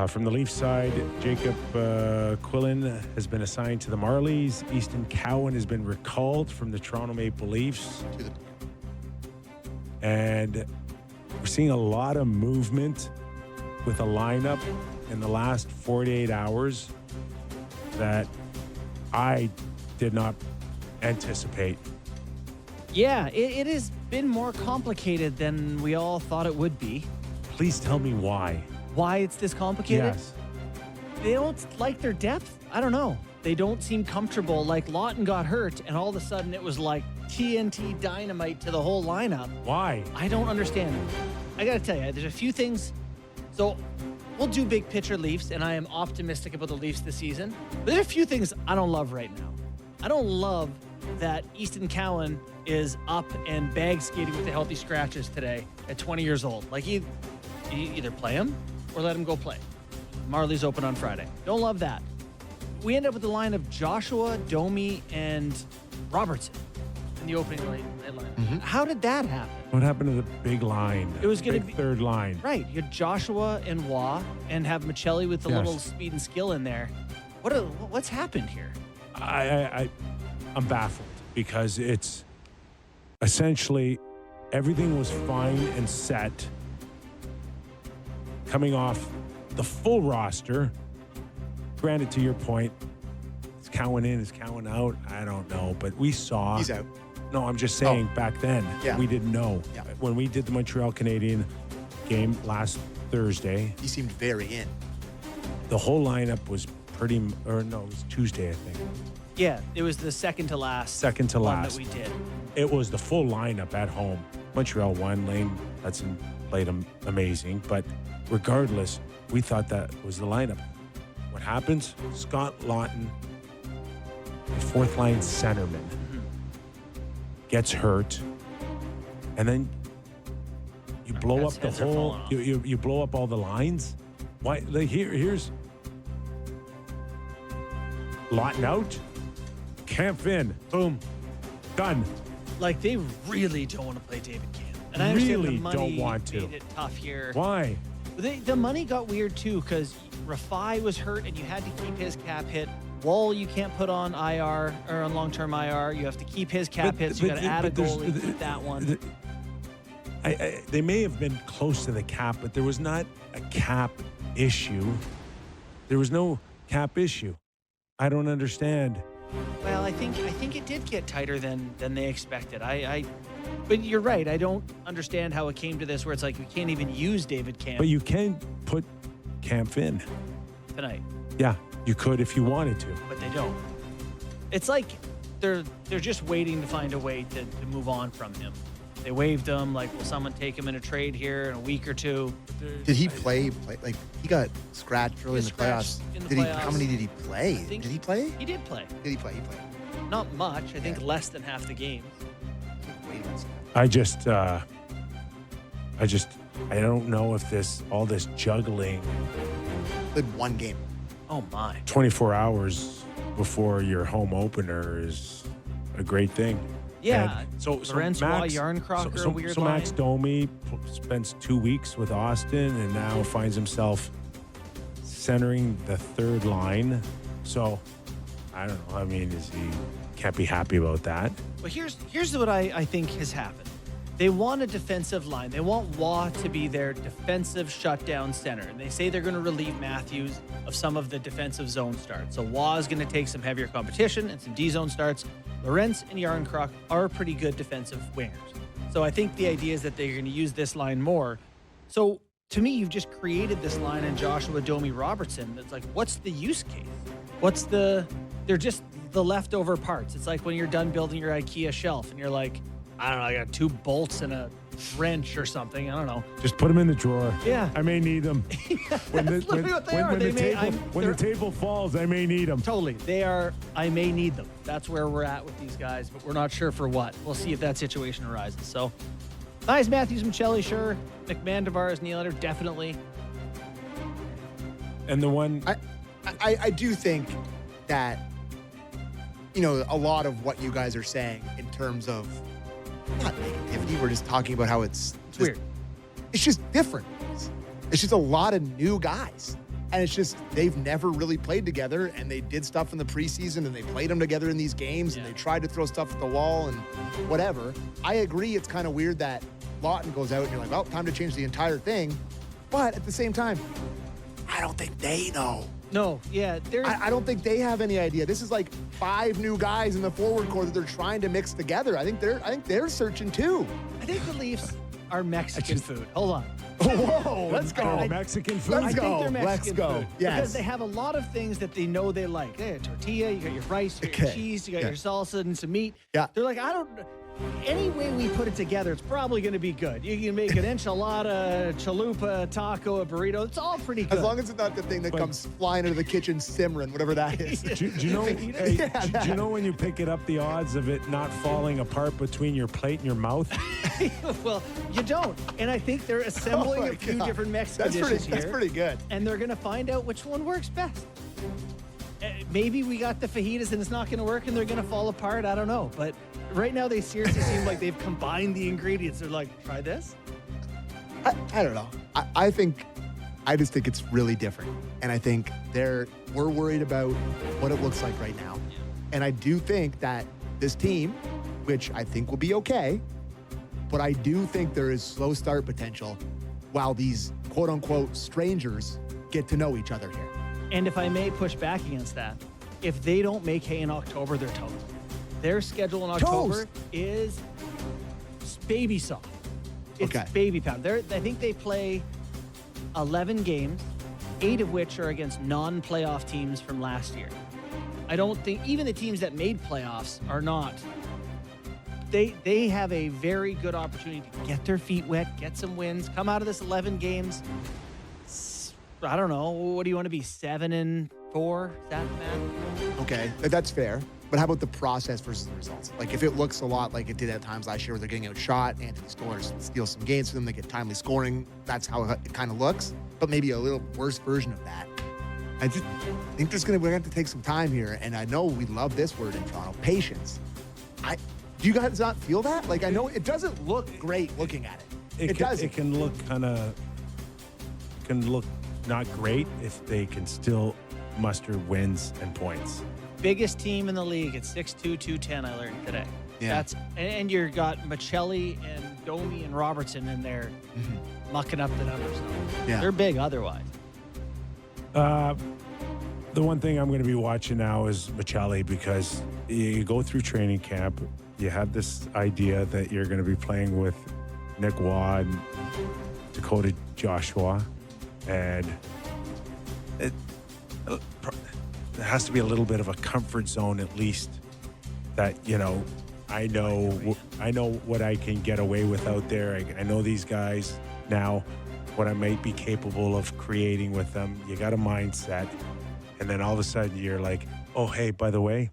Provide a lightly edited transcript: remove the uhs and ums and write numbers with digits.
From the Leafs side, Jacob Quillen has been assigned to the Marlies. Easton Cowan has been recalled from the Toronto Maple Leafs. And we're seeing a lot of movement with a lineup in the last 48 hours that I did not anticipate. Yeah, it has been more complicated than we all thought it would be. Please tell me why. Why it's this complicated? Yes. They don't like their depth. I don't know. They don't seem comfortable. Like Lawton got hurt, and all of a sudden it was like TNT dynamite to the whole lineup. Why? I don't understand it. I got to tell you, there's a few things. So we'll do big picture Leafs, and I am optimistic about the Leafs this season. But there are a few things I don't love right now. I don't love that Easton Cowan is up and bag skating with the healthy scratches today at 20 years old. Like, you either play him or let him go play. Marlies open on Friday. Don't love that. We end up with the line of Joshua, Domi, and Robertson in the opening line. Mm-hmm. How did that happen? What happened to the big line? It was going to be third line. Right. You had Joshua and Waugh and have Michelli with the little speed and skill in there. What's happened here? I'm baffled because it's essentially everything was fine and set coming off the full roster. Granted, to your point, is Cowan in, is Cowan out? I don't know, but we saw. He's out. No, I'm just saying back then, we didn't know. Yeah. When we did the Montreal Canadian game last Thursday. He seemed very in. The whole lineup was it was Tuesday, I think. Yeah, it was the second to last one that we did. It was the full lineup at home. Montreal won. Lane Hudson played amazing. But regardless, we thought that was the lineup. What happens? Scott Lawton, the fourth line centerman, gets hurt. And then you blow up the whole, you blow up all the lines. Why? Like here's Lawton out. Camp in. Boom. Done. Like, they really don't want to play David Camp. And I really understand the money don't want to. made it tough here. Why? The money got weird, too, because Rafai was hurt, and you had to keep his cap hit. Wall, you can't put on IR or on long-term IR. You have to keep his cap hit, so you got to add a goalie, keep that one. They may have been close to the cap, but there was not a cap issue. There was no cap issue. I don't understand. Well, I think it did get tighter than they expected. But you're right. I don't understand how it came to this where it's like we can't even use David Camp. But you can put Camp in tonight. Yeah, you could if you wanted to. But they don't. It's like they're just waiting to find a way to move on from him. They waived him. Like, will someone take him in a trade here in a week or two? Did he play? Like, he got scratched early in the playoffs. How many did he play? Did he play? He did play. Did he play? He played. Not much. I think less than half the games. I don't know if all this juggling. Played one game. Oh my. 24 hours before your home opener is a great thing. Yeah. And so Max Yarncroc are a weird line. Max Domi spends 2 weeks with Austin and now finds himself centering the third line. So I don't know. I mean, can't be happy about that. But here's what I think has happened. They want a defensive line. They want Waugh to be their defensive shutdown center. And they say they're going to relieve Matthews of some of the defensive zone starts. So Waugh is going to take some heavier competition and some D-zone starts. Lorentz and Yarncroc are pretty good defensive wingers. So I think the idea is that they're going to use this line more. So to me, you've just created this line in Joshua, Domi, Robertson. That's like, what's the use case? They're just the leftover parts. It's like when you're done building your IKEA shelf and you're like, I don't know, I got 2 bolts and a wrench or something. I don't know. Just put them in the drawer. Yeah. I may need them. When the table falls, I may need them. Totally. I may need them. That's where we're at with these guys, but we're not sure for what. We'll see if that situation arises. So, nice Matthews, Michelli, sure. McMandevar, Nylander, definitely. And the one... I do think that, a lot of what you guys are saying in terms of not negativity, we're just talking about how it's weird. It's just different. It's just a lot of new guys. And it's just, they've never really played together, and they did stuff in the preseason, and they played them together in these games, and they tried to throw stuff at the wall and whatever. I agree it's kind of weird that Lawton goes out and you're like, well, time to change the entire thing. But at the same time, I don't think they know. No, yeah. I don't think they have any idea. This is like 5 new guys in the forward core that they're trying to mix together. I think they're searching too. I think the Leafs are Mexican food. Hold on. Whoa, let's go. Oh, Mexican food. Let's I think go. they're Mexican Let's go. food. Yes. Because they have a lot of things that they know they like. They got tortilla, you got your rice, you got your Okay. cheese, you got Yeah. your salsa and some meat. Yeah. They're like, any way we put it together, it's probably going to be good. You can make an enchilada, chalupa, taco, a burrito. It's all pretty good. As long as it's not the thing that comes flying into the kitchen simmering, whatever that is. Do you know? Do you know when you pick it up, the odds of it not falling apart between your plate and your mouth? Well, you don't. And I think they're assembling Oh my a few God. different Mexican That's dishes pretty, here. That's pretty good. And they're going to find out which one works best. Maybe we got the fajitas and it's not going to work and they're going to fall apart. I don't know. But right now they seriously seem like they've combined the ingredients. They're like, try this. I don't know. I just think it's really different. And I think we're worried about what it looks like right now. And I do think that this team, which I think will be okay, but I do think there is slow start potential while these quote unquote strangers get to know each other here. And if I may push back against that, if they don't make hay in October, they're toast. Their schedule in October is baby soft. It's Okay. baby pound. I think they play 11 games, 8 of which are against non-playoff teams from last year. I don't think even the teams that made playoffs are not. They have a very good opportunity to get their feet wet, get some wins, come out of this 11 games. I don't know. What do you want to be, 7-4? Is that bad? Okay, that's fair. But how about the process versus the results? Like, if it looks a lot like it did at times last year where they're getting outshot, Anthony steals some games for them, they get timely scoring, that's how it kind of looks. But maybe a little worse version of that. I just think we're going to have to take some time here. And I know we love this word in Toronto, patience. Do you guys not feel that? Like, I know it doesn't look great looking at it. It doesn't. It can look not great if they can still muster wins and points. Biggest team in the league at 6'2", 210, I learned today. Yeah. And you've got Michelli and Domi and Robertson in there mucking up the numbers. Yeah. They're big otherwise. The one thing I'm going to be watching now is Michelli, because you go through training camp, you have this idea that you're going to be playing with Nick Waugh, Dakota Joshua, and there has to be a little bit of a comfort zone at least that, I know what I can get away with out there. I know these guys now, what I might be capable of creating with them. You got a mindset, and then all of a sudden you're like, oh, hey, by the way,